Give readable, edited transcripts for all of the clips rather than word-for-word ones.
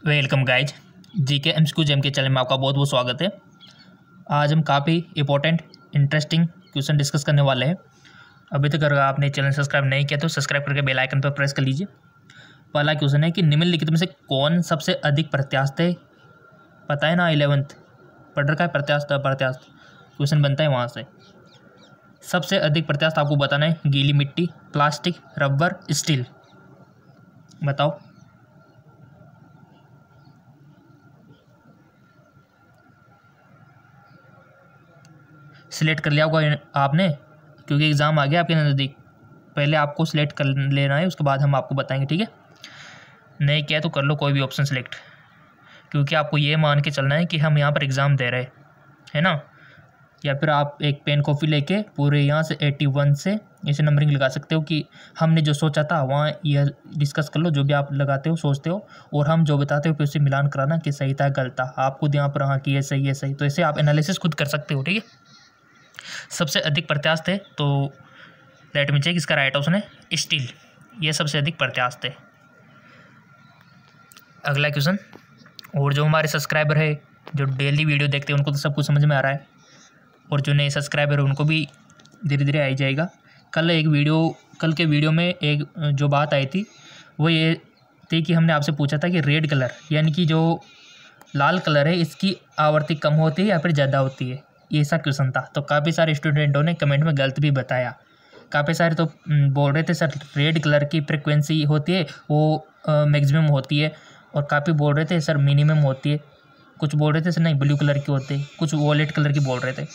Welcome guys. GK MCQ gem के channel में आपका बहुत बहुत स्वागत है। आज हम काफ़ी इंपॉर्टेंट इंटरेस्टिंग क्वेश्चन डिस्कस करने वाले हैं। अभी तक अगर आपने चैनल सब्सक्राइब नहीं किया तो सब्सक्राइब करके बेल आइकन पर प्रेस कर लीजिए। पहला क्वेश्चन है कि निम्नलिखित में से कौन सबसे अधिक प्रत्यास्थ है। पता है ना, 11th पढ़ रखा है प्रत्यास्थ अप्रत्यास्थ, क्वेश्चन बनता है वहाँ से। सबसे अधिक प्रत्यास्थ आपको बताना है। गीली मिट्टी, प्लास्टिक, रबर, स्टील। बताओ। सिलेक्ट कर लिया होगा आपने, क्योंकि एग्ज़ाम आ गया आपके नज़दीक। पहले आपको सिलेक्ट कर लेना है, उसके बाद हम आपको बताएंगे, ठीक है। नहीं किया तो कर लो कोई भी ऑप्शन सिलेक्ट, क्योंकि आपको ये मान के चलना है कि हम यहाँ पर एग्ज़ाम दे रहे हैं ना। या फिर आप एक पेन कॉपी लेके पूरे यहाँ से 81 से ऐसे नंबरिंग लगा सकते हो कि हमने जो सोचा था वहाँ यह डिस्कस कर लो, जो भी आप लगाते हो सोचते हो, और हम जो बताते हो फिर उससे मिलान कराना कि सही था गलत था। आप खुद यहाँ पर हाँ कि ये सही है सही, तो ऐसे आप एनालिसिस खुद कर सकते हो, ठीक है। सबसे अधिक प्रत्यास्थ है तो लेट मी चेक, इसका राइट ऑप्शन है स्टील। ये सबसे अधिक प्रत्यास्थ है। अगला क्वेश्चन, और जो हमारे सब्सक्राइबर है जो डेली वीडियो देखते हैं उनको तो सब कुछ समझ में आ रहा है, और जो नए सब्सक्राइबर है उनको भी धीरे धीरे आ जाएगा। कल के वीडियो में एक जो बात आई थी वो ये थी कि हमने आपसे पूछा था कि रेड कलर यानी कि जो लाल कलर है इसकी आवृत्ति कम होती है या फिर ज़्यादा होती है, ये ऐसा क्वेश्चन था। तो काफ़ी सारे स्टूडेंटों ने कमेंट में गलत भी बताया। काफ़ी सारे तो बोल रहे थे सर रेड कलर की फ्रिक्वेंसी होती है वो मैक्सिमम होती है, और काफ़ी बोल रहे थे सर मिनिमम होती है। कुछ बोल रहे थे सर नहीं ब्लू कलर की होती है, कुछ वॉलेट कलर की बोल रहे थे।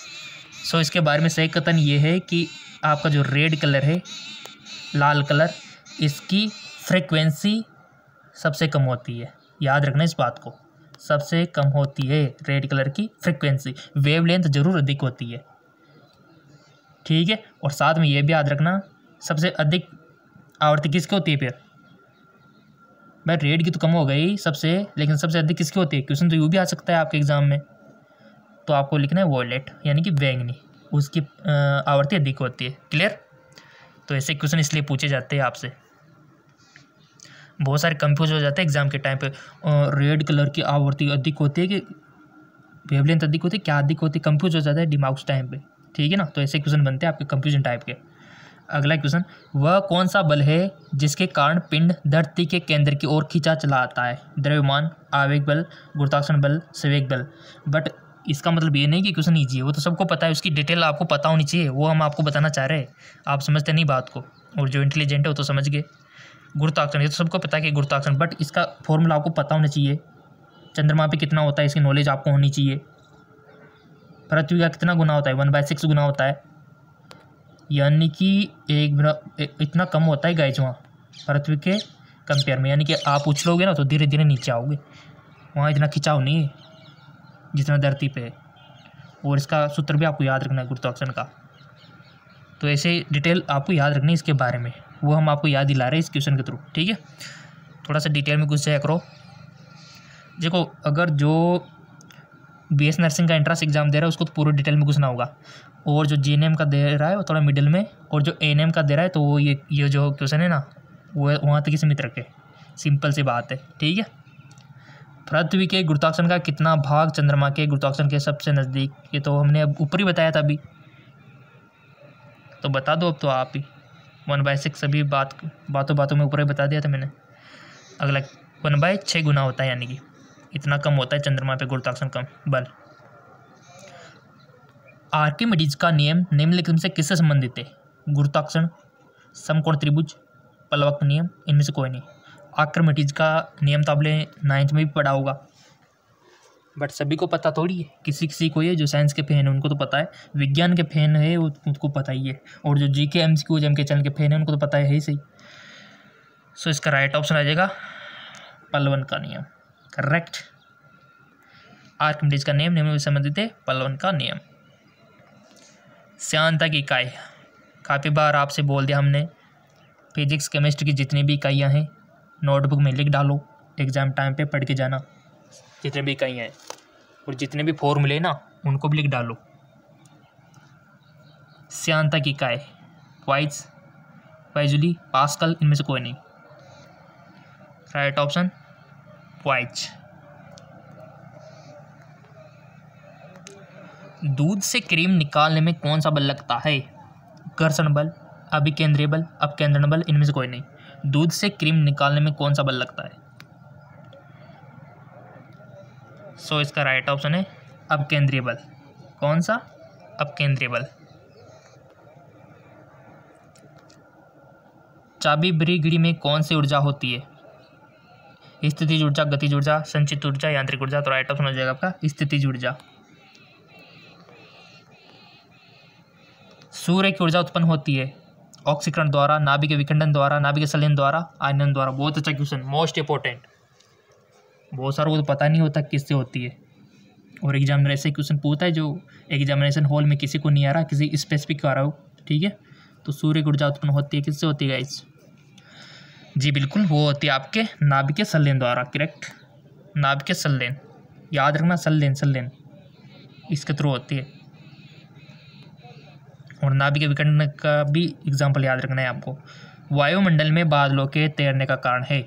सो इसके बारे में सही कथन ये है कि आपका जो रेड कलर है, लाल कलर, इसकी फ्रिक्वेंसी सबसे कम होती है। याद रखना इस बात को, सबसे कम होती है रेड कलर की फ्रिक्वेंसी। वेवलेंथ जरूर अधिक होती है, ठीक है। और साथ में ये भी याद रखना सबसे अधिक आवृत्ति किसकी होती है। फिर भाई रेड की तो कम हो गई सबसे, लेकिन सबसे अधिक किसकी होती है। क्वेश्चन तो यूँ भी आ सकता है आपके एग्जाम में। तो आपको लिखना है वॉयलेट यानी कि बैंगनी, उसकी आवृत्ति अधिक होती है। क्लियर। तो ऐसे क्वेश्चन इसलिए पूछे जाते हैं आपसे। बहुत सारे कंफ्यूज हो जाते हैं एग्जाम के टाइम पे, रेड कलर की आवृत्ति अधिक होती है कि वेवलेंथ अधिक होती है, क्या अधिक होती है, कंफ्यूज हो जाता है दिमाग उस टाइम पे, ठीक है ना। तो ऐसे क्वेश्चन बनते हैं आपके कंफ्यूजन टाइप के। अगला क्वेश्चन, वह कौन सा बल है जिसके कारण पिंड धरती के केंद्र की ओर खींचा चला आता है। द्रव्यमान, आवेग बल, गुरुत्वाकर्षण बल, संवेग बल। बट इसका मतलब ये नहीं कि क्वेश्चन ईजी है, वो तो सबको पता है, उसकी डिटेल आपको पता होनी चाहिए, वो हम आपको बताना चाह रहे हैं। आप समझते नहीं बात को, और जो इंटेलिजेंट है वो तो समझ गए। गुरुत्वाकर्षण ये तो सबको पता है कि गुरुत्वाकर्षण, बट इसका फॉर्मूला आपको पता होना चाहिए। चंद्रमा पे कितना होता है इसकी नॉलेज आपको होनी चाहिए। पृथ्वी का कितना गुना होता है, 1/6 गुना होता है, यानी कि इतना कम होता है गाइज वहाँ पृथ्वी के कंपेयर में। यानी कि आप उछलोगे ना तो धीरे धीरे नीचे आओगे, वहाँ इतना खिंचाव नहीं है जितना धरती पे है। और इसका सूत्र भी आपको याद रखना है गुरुत्वाकर्षण का। तो ऐसे डिटेल आपको याद रखनी है इसके बारे में, वो हम आपको याद दिला रहे हैं इस क्वेश्चन के थ्रू, ठीक है। थोड़ा सा डिटेल में कुछ चेक करो। देखो, अगर जो BS नर्सिंग का एंट्रेंस एग्जाम दे रहा है उसको तो पूरी डिटेल में घुसना होगा, और जो GNM का दे रहा है वो थोड़ा मिडिल में, और जो ANM का दे रहा है तो वो ये जो क्वेश्चन है ना वो वहाँ तक ही सीमित रखे। सिंपल सी बात है, ठीक है। पृथ्वी के गुरुत्वाकर्षण का कितना भाग चंद्रमा के गुरुत्वाकर्षण के सबसे नज़दीक, ये तो हमने अब ऊपर ही बताया था अभी, तो बता दो अब तो आप ही। 1/6 सभी बातों में ऊपर ही बता दिया था मैंने। अगला 1/6 गुना होता है, यानी कि इतना कम होता है चंद्रमा पे गुरुत्वाकर्षण कम बल। आर्किमिडीज का नियम निम्नलिखित से किससे संबंधित है। गुरुत्वाकर्षण, समकोण त्रिभुज, पलवक नियम, इनमें से कोई नहीं। आर्किमिडीज का नियम तो आपने 9th में भी पढ़ा होगा, बट सभी को पता थोड़ी है, किसी किसी को ये जो साइंस के फैन है उनको तो पता है, विज्ञान के फैन है उनको पता ही है, और जो GK MCQ जेम के चैनल के फैन है उनको तो पता है ही सही। सो इसका राइट ऑप्शन आ जाएगा पलवन का नियम, करेक्ट। आर्किमिडीज का नियम निम्न से संबंधित है, पलवन का नियम। श्यानता की इकाई, काफ़ी बार आपसे बोल दिया हमने, फिजिक्स केमिस्ट्री की जितनी भी इकाइयाँ हैं नोटबुक में लिख डालो, एग्ज़ाम टाइम पे पढ़ के जाना जितने भी इकाइयाँ हैं, और जितने भी फॉर्मूले ना उनको भी लिख डालो। श्यानता की इकाई वाइज, वाइजुली, पास्कल, इनमें से कोई नहीं। Right option which. दूध से क्रीम निकालने में कौन सा बल लगता है? घर्षण बल, अभिकेंद्रीय बल, अपकेंद्रण बल, इनमें से कोई नहीं। दूध से क्रीम निकालने में कौन सा बल लगता है? सो इसका राइट ऑप्शन है अपकेंद्रीय बल। कौन सा? अपकेंद्रीय बल। चाबी भरी घड़ी में कौन सी ऊर्जा होती है? स्थितिज ऊर्जा, गतिज ऊर्जा, संचित ऊर्जा, यांत्रिक ऊर्जा। तो राइट ऑप्शन हो जाएगा आपका स्थितिज ऊर्जा। सूर्य की ऊर्जा उत्पन्न होती है ऑक्सीकरण द्वारा, नाभिक विखंडन द्वारा, नाभिक संलयन द्वारा, आयनन द्वारा। बहुत अच्छा क्वेश्चन, मोस्ट इंपॉर्टेंट। बहुत सारों को तो पता नहीं होता किससे होती है, और एग्जाम में ऐसे क्वेश्चन पूछता है जो एग्जामिनेशन हॉल में किसी को नहीं आ रहा, किसी स्पेसिफिक को आ रहा हो। ठीक है, तो सूर्य की ऊर्जा उत्पन्न होती है किससे होती है गाइस? जी बिल्कुल, वो होती है आपके नाभिक संलयन द्वारा। करेक्ट, नाभिक संलयन, याद रखना, संलयन इसके थ्रू होती है। और नाभिक विखंडन का भी एग्जाम्पल याद रखना है आपको। वायुमंडल में बादलों के तैरने का कारण है,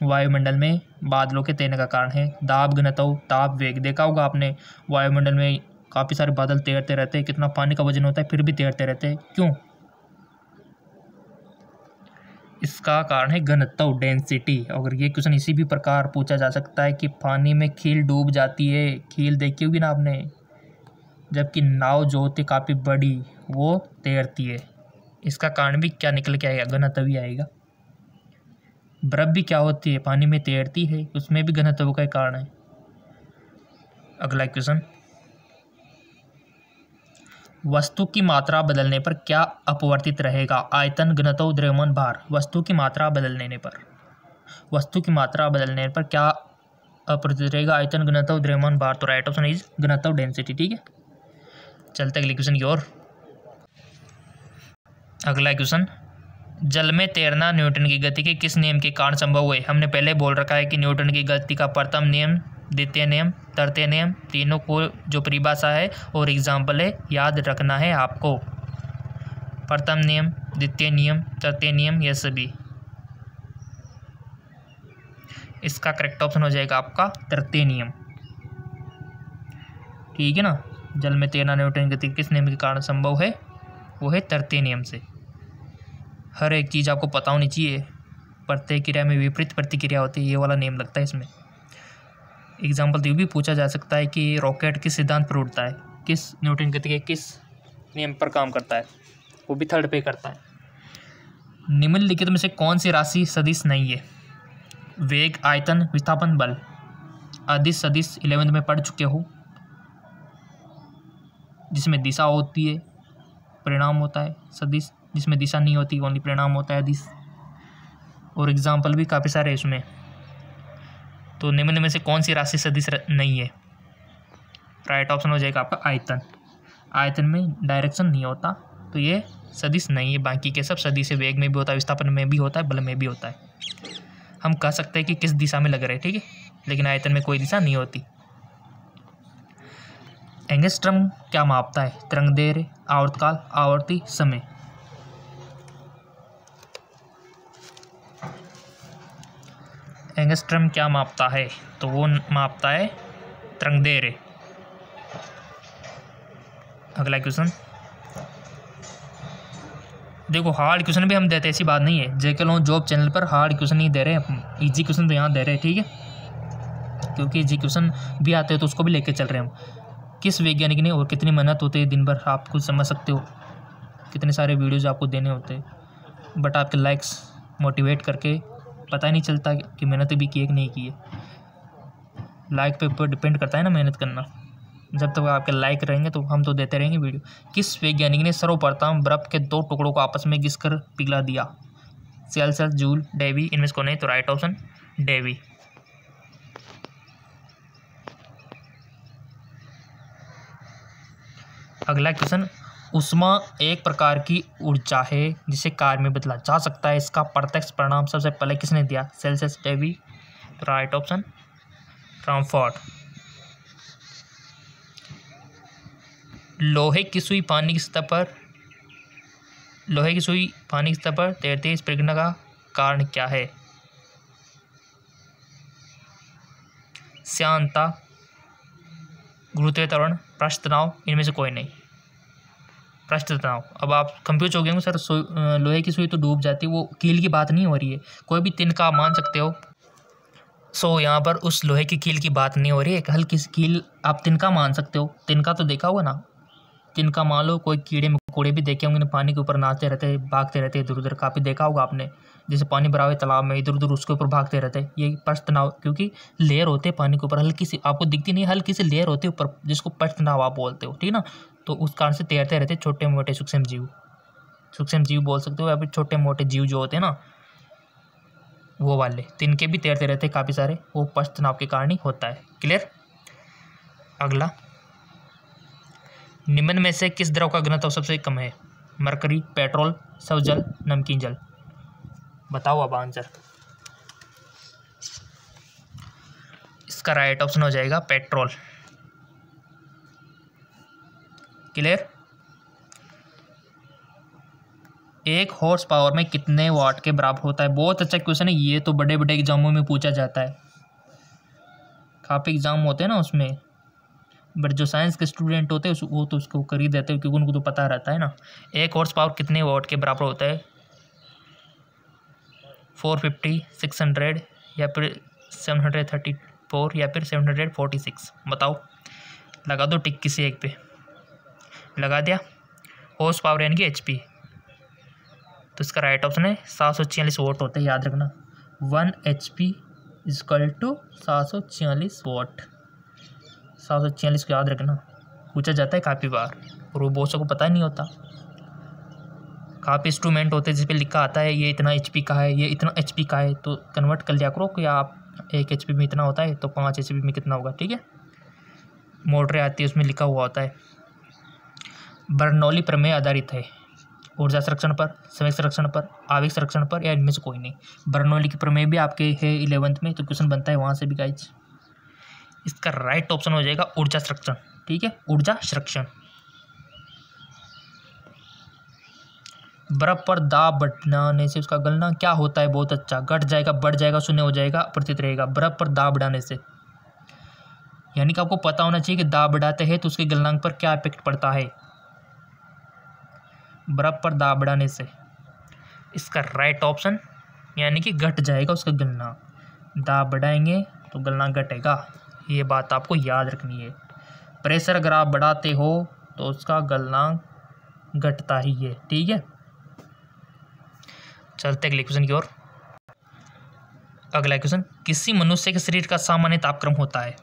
वायुमंडल में बादलों के तैरने का कारण है दाब, घनत्व, ताप, वेग। देखा होगा आपने, वायुमंडल में काफ़ी सारे बादल तैरते रहते हैं, कितना पानी का वजन होता है, फिर भी तैरते रहते हैं। क्यों? इसका कारण है घनत्व, डेंसिटी। अगर ये क्वेश्चन इसी भी प्रकार पूछा जा सकता है कि पानी में खील डूब जाती है, खील देखी होगी ना आपने, जबकि नाव जो होती है काफ़ी बड़ी वो तैरती है। इसका कारण भी क्या निकल के आएगा? घनत्व ही आएगा। बर्फ भी क्या होती है? पानी में तैरती है, उसमें भी घनत्व का कारण है। अगला क्वेश्चन, वस्तु की मात्रा बदलने पर क्या अपवर्तित रहेगा? आयतन, घनत्व, द्रव्यमान, भार। वस्तु की मात्रा बदलने पर, वस्तु की मात्रा बदलने पर क्या अपवर्तित रहेगा? आयतन, घनत्व, द्रव्यमान, भार। तो राइट ऑप्शन इज घनत्व, डेंसिटी। ठीक है, चलते अगले क्वेश्चन की ओर। अगला क्वेश्चन, जल में तैरना न्यूटन की गति के किस नियम के कारण संभव हुए? हमने पहले बोल रखा है कि न्यूटन की गति का प्रथम नियम, द्वितीय नियम, तृतीय नियम, तीनों को जो परिभाषा है और एग्जाम्पल है याद रखना है आपको। प्रथम नियम, द्वितीय नियम, तृतीय नियम, ये सभी। इसका करेक्ट ऑप्शन हो जाएगा आपका तृतीय नियम। ठीक है ना, जल में तैरना न्यूटन की गति किस नियम के कारण संभव है? वो है तृतीय नियम से। हर एक चीज़ आपको पता होनी चाहिए। प्रत्येक क्रिया में विपरीत प्रतिक्रिया होती है, ये वाला नियम लगता है इसमें। एग्जाम्पल तो भी पूछा जा सकता है कि रॉकेट किस सिद्धांत पर उड़ता है, किस न्यूटन गति के किस नियम पर काम करता है, वो भी थर्ड पे करता है। निम्नलिखित में से कौन सी राशि सदिश नहीं है? वेग, आयतन, विस्थापन, बल। अदिश सदिश 11th में पढ़ चुके हो, जिसमें दिशा होती है, परिणाम होता है। सदिश जिसमें दिशा नहीं होती, ओनली परिणाम होता है अदिश। और एग्जाम्पल भी काफ़ी सारे हैं इसमें। तो निम्न में से कौन सी राशि सदिश नहीं है? राइट ऑप्शन हो जाएगा आपका आयतन। आयतन में डायरेक्शन नहीं होता, तो ये सदिश नहीं है। बाकी के सब सदिश है, वेग में भी होता है, विस्थापन में भी होता है, बल में भी होता है। हम कह सकते हैं कि किस दिशा में लग रहे हैं, ठीक है, लेकिन आयतन में कोई दिशा नहीं होती। एंगस्ट्रम क्या मापता है? तरंगदैर्घ्य, आवर्तकाल, आवर्ती, समय। एंगस्ट्रम क्या मापता है? तो वो मापता है तरंगदैर्घ्य। अगला क्वेश्चन, देखो हार्ड क्वेश्चन भी हम देते हैं, ऐसी बात नहीं है। जेके लॉन्च जॉब चैनल पर हार्ड क्वेश्चन नहीं दे रहे हैं, इजी क्वेश्चन तो यहाँ दे रहे हैं। ठीक है, क्योंकि इजी क्वेश्चन भी आते हैं तो उसको भी लेके चल रहे हैं हम। किस वैज्ञानिक ने और कितनी मेहनत होती है दिन भर, आप कुछ समझ सकते हो। कितने सारे वीडियोज आपको देने होते हैं, बट आपके लाइक्स मोटिवेट करके पता ही नहीं चलता कि मेहनत भी की है कि नहीं की है। लाइक पे ऊपर डिपेंड करता है ना मेहनत करना। जब तक आपके लाइक रहेंगे तो हम तो देते रहेंगे वीडियो। किस वैज्ञानिक ने सर्वप्रथम बर्फ के दो टुकड़ों को आपस में घिसकर पिघला दिया? Celsius, Joule, Davy. इनमें से कौन है? तो राइट ऑप्शन डेवी। अगला क्वेश्चन, ऊष्मा एक प्रकार की ऊर्जा है जिसे कार्य में बदला जा सकता है, इसका प्रत्यक्ष परिणाम सबसे पहले किसने दिया? Celsius, Davy. Right option Rumford. लोहे की सुई पानी की सतह पर तैरती है, इस प्रक्रिया का कारण क्या है? श्यानता, गुरुत्वीय त्वरण, पृष्ठ तनाव, इनमें से कोई नहीं। पृष्ठ तनाव। अब आप कंफ्यूज हो गए होंगे, सर लोहे की सुई तो डूब जाती है, वो कील की बात नहीं हो रही है, कोई भी तिनका आप मान सकते हो। यहाँ पर उस लोहे की कील की बात नहीं हो रही है, एक हल्की सी कील आप तिनका मान सकते हो। तिनका तो देखा होगा ना, तिनका मान लो, कोई कीड़े मकोड़े भी देखे होंगे, पानी के ऊपर नाचते रहते, भागते रहते इधर उधर, काफ़ी देखा होगा आपने, जैसे पानी भरा हुआ तालाब में इधर उधर उसके ऊपर भागते रहते हैं। ये पृष्ठ तनाव, क्योंकि लेयर होते हैं पानी के ऊपर, हल्की सी आपको दिखती नहीं, हल्की सी लेयर होती है ऊपर, जिसको पृष्ठ तनाव आप बोलते हो, ठीक ना। तो उस कारण से तैरते रहते छोटे मोटे सूक्ष्म जीव बोल सकते हो, या फिर छोटे मोटे जीव जो होते हैं ना, वो वाले तिनके भी तैरते रहते हैं काफ़ी सारे, वो पृष्ठ तनाव के कारण ही होता है। क्लियर। अगला, निम्न में से किस द्रव का घनत्व सबसे कम है? मरकरी, पेट्रोल, स्वजल, नमकीन जल। बताओ अब आंसर। इसका राइट ऑप्शन हो जाएगा पेट्रोल। क्लियर। 1 हॉर्स पावर में कितने वाट के बराबर होता है? बहुत अच्छा क्वेश्चन है ये, तो बड़े बड़े एग्जामों में पूछा जाता है, काफ़ी एग्जाम होते हैं ना उसमें, बट जो साइंस के स्टूडेंट होते हैं वो तो उसको कर ही देते हैं, क्योंकि उनको तो पता रहता है ना। 1 हॉर्स पावर कितने वाट के बराबर होता है? 450, 600 या फिर 734 या फिर 746। बताओ, लगा दो टिक किसी एक पे। लगा दिया। हॉर्स पावर यानी कि HP, तो इसका राइट ऑप्शन है 746 वाट होता है, याद रखना। 1 HP = 746 वाट। 746 को याद रखना, पूछा जाता है काफ़ी बार, और वो बहुत को पता ही नहीं होता। काफ़ी इंस्ट्रूमेंट होते हैं जिस पे लिखा आता है ये इतना HP का है, ये इतना HP का है, तो कन्वर्ट कर लिया करो कि आप 1 HP में इतना होता है तो 5 HP में कितना होगा, ठीक है। मोटरें आती है उसमें लिखा हुआ होता है। बर्नौली प्रमेय आधारित है ऊर्जा संरक्षण पर, समय संरक्षण पर, आवेग संरक्षण पर, या इनमें से कोई नहीं। बर्नौली की प्रमेय भी आपके है 11th में, तो क्वेश्चन बनता है वहाँ से भी गाइज। इसका राइट ऑप्शन हो जाएगा ऊर्जा संरक्षण, ठीक है, ऊर्जा संरक्षण। बर्फ पर दाब बढ़ाने से उसका गलनांक क्या होता है? बहुत अच्छा, घट जाएगा, बढ़ जाएगा, शून्य हो जाएगा, अपरिवर्तित रहेगा। बर्फ पर दाब बढ़ाने से, यानी कि आपको पता होना चाहिए कि दाब बढ़ाते हैं तो उसके गलनांक पर क्या इफेक्ट पड़ता है। बर्फ पर दाब बढ़ाने से इसका राइट ऑप्शन, यानी कि घट जाएगा उसका गलनांक। दाब बढ़ाएंगे तो गलनांक घटेगा, ये बात आपको याद रखनी है। प्रेशर अगर आप बढ़ाते हो तो उसका गलनांक घटता ही है, ठीक है। चलते अगले क्वेश्चन की ओर। अगला क्वेश्चन, किसी मनुष्य के शरीर का सामान्य तापक्रम होता है?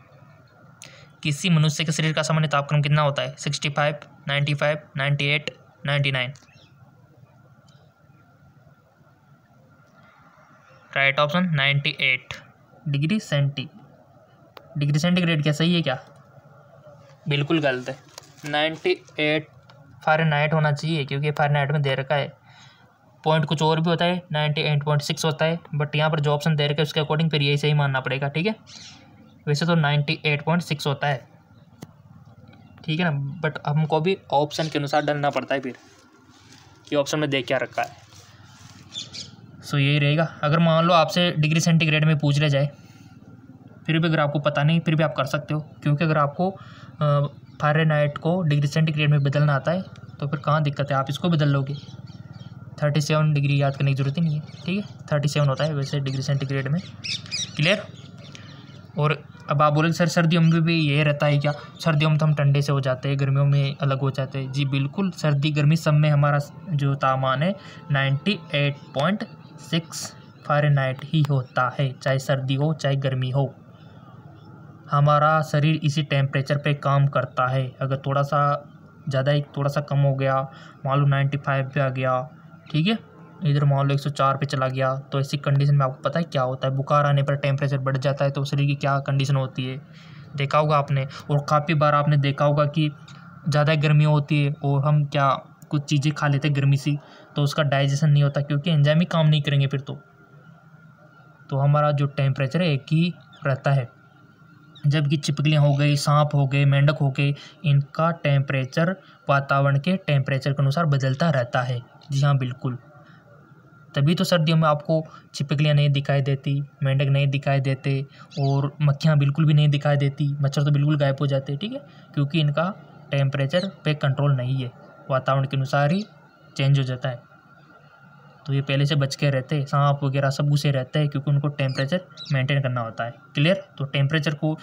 किसी मनुष्य के शरीर का सामान्य तापक्रम कितना होता है? 65, 95, 98, 99। Right option 98 degree centigrade. क्या सही है क्या? बिल्कुल गलत है। 98 फ़ारेनहाइट होना चाहिए, क्योंकि फ़ारेनहाइट में दे रखा है, पॉइंट कुछ और भी होता है, 98.6 होता है, बट यहाँ पर जो ऑप्शन दे रखा है उसके अकॉर्डिंग फिर यही सही मानना पड़ेगा, ठीक है। वैसे तो 98.6 होता है, ठीक है ना, बट हमको भी ऑप्शन के अनुसार डालना पड़ता है, फिर ये ऑप्शन में देख क्या रखा है। सो यही रहेगा। अगर मान लो आपसे डिग्री सेंटीग्रेड में पूछ ले जाए, फिर भी अगर आपको पता नहीं, फिर भी आप कर सकते हो, क्योंकि अगर आपको फ़ारेनहाइट को डिग्री सेंटीग्रेड में बदलना आता है तो फिर कहाँ दिक्कत है, आप इसको बदल लोगे। 37 डिग्री याद करने की ज़रूरत ही नहीं है, ठीक है, 37 होता है वैसे डिग्री सेंटीग्रेड में। क्लियर। और अब आप बोले सर सर्दियों में भी ये रहता है क्या? सर्दियों में तो हम ठंडे से हो जाते हैं, गर्मियों में अलग हो जाते हैं। जी बिल्कुल, सर्दी गर्मी सब में हमारा जो तापमान है 98.6 फ़ारेनहाइट ही होता है, चाहे सर्दी हो चाहे गर्मी हो। हमारा शरीर इसी टेम्परेचर पे काम करता है। अगर थोड़ा सा ज़्यादा ही थोड़ा सा कम हो गया, मान लो 95 पे आ गया, ठीक है, इधर मान लो 104 पे चला गया, तो ऐसी कंडीशन में आपको पता है क्या होता है? बुखार आने पर टेम्परेचर बढ़ जाता है, तो शरीर की क्या कंडीशन होती है, देखा होगा आपने। और काफ़ी बार आपने देखा होगा कि ज़्यादा गर्मी होती है और हम क्या कुछ चीज़ें खा लेते हैं गर्मी सी, तो उसका डाइजेशन नहीं होता, क्योंकि एंजाइम ही काम नहीं करेंगे फिर तो हमारा जो टेम्परेचर है एक ही रहता है। जबकि छिपकलियाँ हो गई, सांप हो गए, मेंढक हो गए, इनका टेम्परेचर वातावरण के टेम्परेचर के अनुसार बदलता रहता है। जी हाँ बिल्कुल, तभी तो सर्दियों में आपको छिपकलियाँ नहीं दिखाई देती, मेंढक नहीं दिखाई देते और मक्खियाँ बिल्कुल भी नहीं दिखाई देती, मच्छर तो बिल्कुल गायब हो जाते हैं, ठीक है, क्योंकि इनका टेम्परेचर पे कंट्रोल नहीं है, वातावरण के अनुसार ही चेंज हो जाता है। तो ये पहले से बच के रहते हैं, सांप वगैरह सब उसे रहते हैं क्योंकि उनको टेम्परेचर मेंटेन करना होता है। क्लियर? तो टेम्परेचर को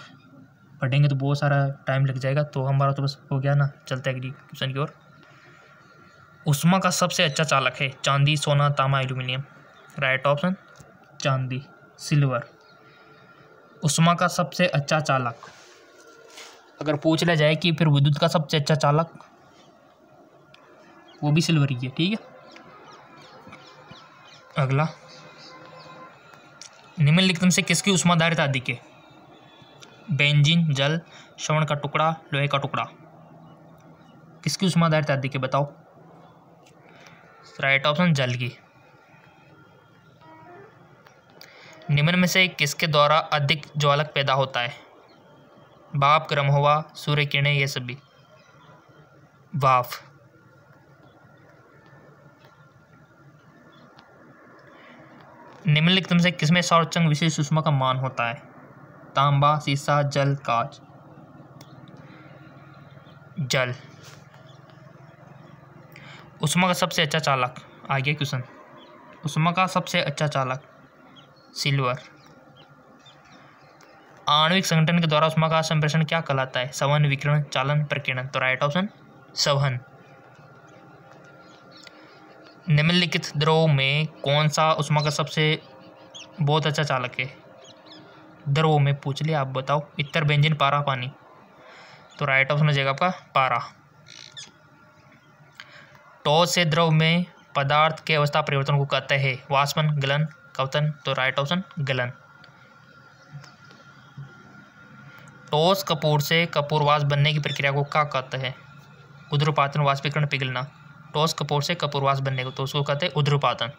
पढ़ेंगे तो बहुत सारा टाइम लग जाएगा, तो हमारा तो बस हो गया ना। चलते हैं अगली क्वेश्चन की ओर। ऊष्मा का सबसे अच्छा चालक है चांदी, सोना, तांबा, एल्यूमिनियम। राइट ऑप्शन चांदी, सिल्वर। ऊष्मा का सबसे अच्छा चालक अगर पूछ लिया जाए कि फिर विद्युत का सबसे अच्छा चालक, वो भी सिल्वर ही है, ठीक है। अगला, निम्नलिखित में से किसकी ऊष्माधारिता अधिक है? बेंजीन, जल, श्रवण का टुकड़ा, लोहे का टुकड़ा। किसकी ऊष्माधारिता अधिक है बताओ? राइट ऑप्शन जल की। निम्न में से किसके द्वारा अधिक ज्वालक पैदा होता है? भाप, गर्म हवा, सूर्य किरणें, ये सभी। भाप। निम्नलिखित में से किसमें संरक्षण विशेष ऊष्मा का मान होता है? तांबा, सीसा, जल, कांच। जल। ऊष्मा का सबसे अच्छा चालक, आगे क्वेश्चन। ऊष्मा का सबसे अच्छा चालक सिल्वर। आणविक संगठन के द्वारा ऊष्मा का संप्रेषण क्या कहलाता है? संवहन, विकिरण, चालन, प्रकीर्णन। तो राइट ऑप्शन संवहन। निम्नलिखित द्रव में कौन सा ऊष्मा का सबसे बहुत अच्छा चालक है? द्रव में पूछ लिया, आप बताओ। इत्र, बेंजीन, पारा, पानी। तो राइट ऑप्शन हो जाएगा आपका पारा। ठोस से द्रव में पदार्थ के अवस्था परिवर्तन को कहते हैं? वाष्पन, गलन, कवतन। तो राइट ऑप्शन गलन। ठोस कपूर से कपूरवास बनने की प्रक्रिया को क्या कहते हैं? ऊध्र्वपातन, वाष्पीकरण, पिघलना। ठोस कपूर से कपूरवास बनने को तो उसको कहते हैं ऊध्र्वपातन।